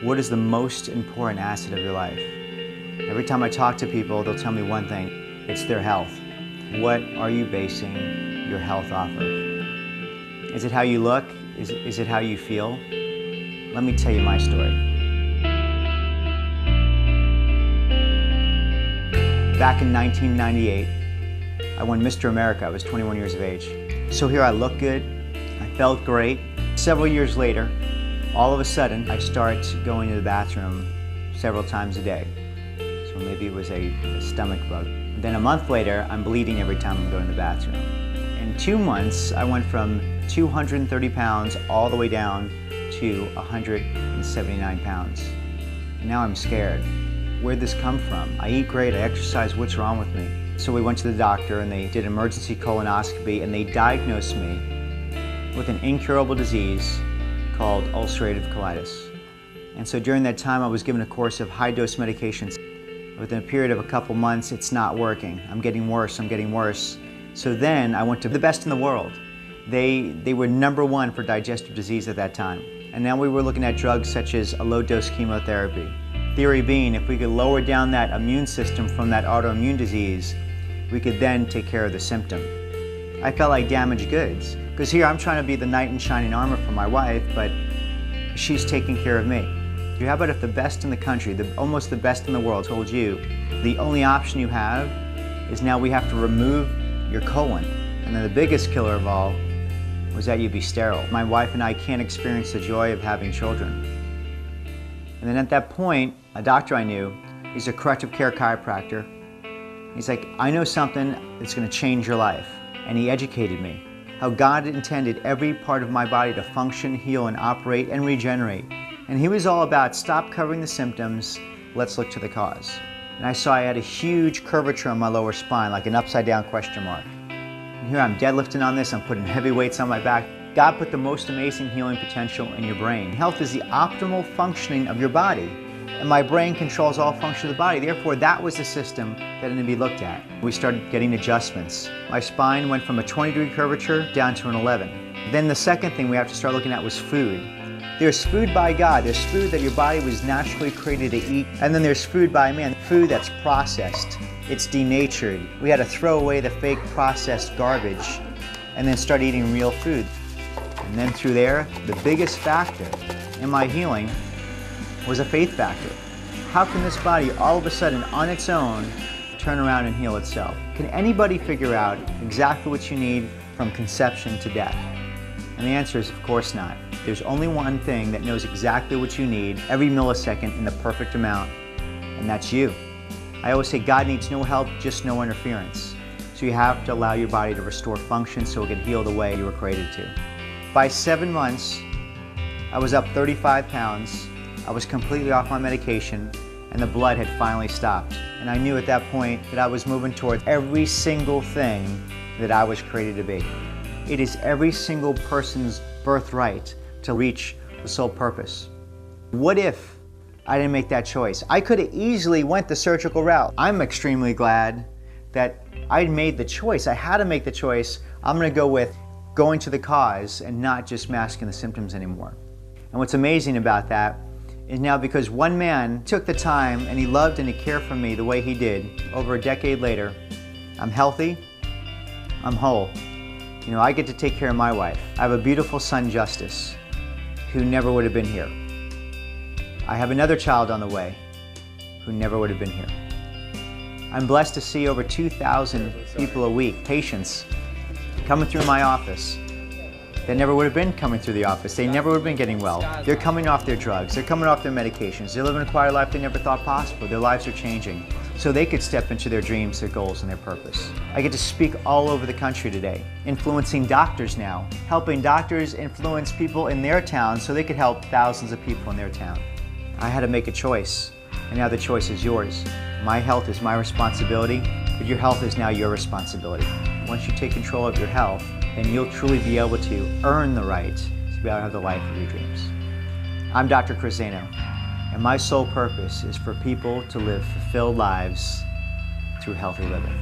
What is the most important asset of your life? Every time I talk to people, they'll tell me one thing, it's their health. What are you basing your health off of? Is it how you look? Is it how you feel? Let me tell you my story. Back in 1998, I won Mr. America. I was 21 years of age. So here I looked good, I felt great. Several years later, all of a sudden, I start going to the bathroom several times a day. So maybe it was a stomach bug. Then a month later, I'm bleeding every time I'm going to the bathroom. In 2 months, I went from 230 pounds all the way down to 179 pounds. And now I'm scared. Where'd this come from? I eat great, I exercise, what's wrong with me? So we went to the doctor and they did emergency colonoscopy and they diagnosed me with an incurable disease called ulcerative colitis. And so during that time I was given a course of high-dose medications. Within a period of a couple months, it's not working. I'm getting worse, I'm getting worse. So then I went to the best in the world. They were #1 for digestive disease at that time. And now we were looking at drugs such as a low-dose chemotherapy. Theory being, if we could lower down that immune system from that autoimmune disease, we could then take care of the symptom. I felt like damaged goods, because here I'm trying to be the knight in shining armor for my wife, but she's taking care of me. How about if the best in the country, almost the best in the world, told you the only option you have is now we have to remove your colon. And then the biggest killer of all was that you'd be sterile. My wife and I can't experience the joy of having children. And then at that point, a doctor I knew, he's a corrective care chiropractor, he's like, I know something that's going to change your life. And he educated me how God intended every part of my body to function, heal, and operate and regenerate. And he was all about stop covering the symptoms, let's look to the cause. And I saw I had a huge curvature on my lower spine, like an upside down question mark. And here I'm deadlifting on this, I'm putting heavy weights on my back. God put the most amazing healing potential in your brain. Health is the optimal functioning of your body. And my brain controls all function of the body. Therefore, that was the system that had to be looked at. We started getting adjustments. My spine went from a 20-degree curvature down to an 11. Then the second thing we have to start looking at was food. There's food by God. There's food that your body was naturally created to eat. And then there's food by man, food that's processed. It's denatured. We had to throw away the fake processed garbage and then start eating real food. And then through there, the biggest factor in my healing was a faith factor. How can this body all of a sudden on its own turn around and heal itself? Can anybody figure out exactly what you need from conception to death? And the answer is of course not. There's only one thing that knows exactly what you need every millisecond in the perfect amount, and that's you. I always say God needs no help, just no interference. So you have to allow your body to restore function so it can heal the way you were created to. By 7 months, I was up 35 pounds. I was completely off my medication, and the blood had finally stopped. And I knew at that point that I was moving towards every single thing that I was created to be. It is every single person's birthright to reach the soul purpose. What if I didn't make that choice? I could have easily went the surgical route. I'm extremely glad that I made the choice. I had to make the choice. I'm going to go with going to the cause and not just masking the symptoms anymore. And what's amazing about that is now because one man took the time and he loved and he cared for me the way he did, over a decade later, I'm healthy, I'm whole. You know, I get to take care of my wife. I have a beautiful son, Justice, who never would have been here. I have another child on the way who never would have been here. I'm blessed to see over 2,000 people a week, patients, coming through my office that never would have been coming through the office. They never would have been getting well. They're coming off their drugs. They're coming off their medications. They're living a quiet life they never thought possible. Their lives are changing so they could step into their dreams, their goals, and their purpose. I get to speak all over the country today, influencing doctors now, helping doctors influence people in their town so they could help thousands of people in their town. I had to make a choice, and now the choice is yours. My health is my responsibility, but your health is now your responsibility. Once you take control of your health, then you'll truly be able to earn the right to be able to have the life of your dreams. I'm Dr. Zaino, and my sole purpose is for people to live fulfilled lives through healthy living.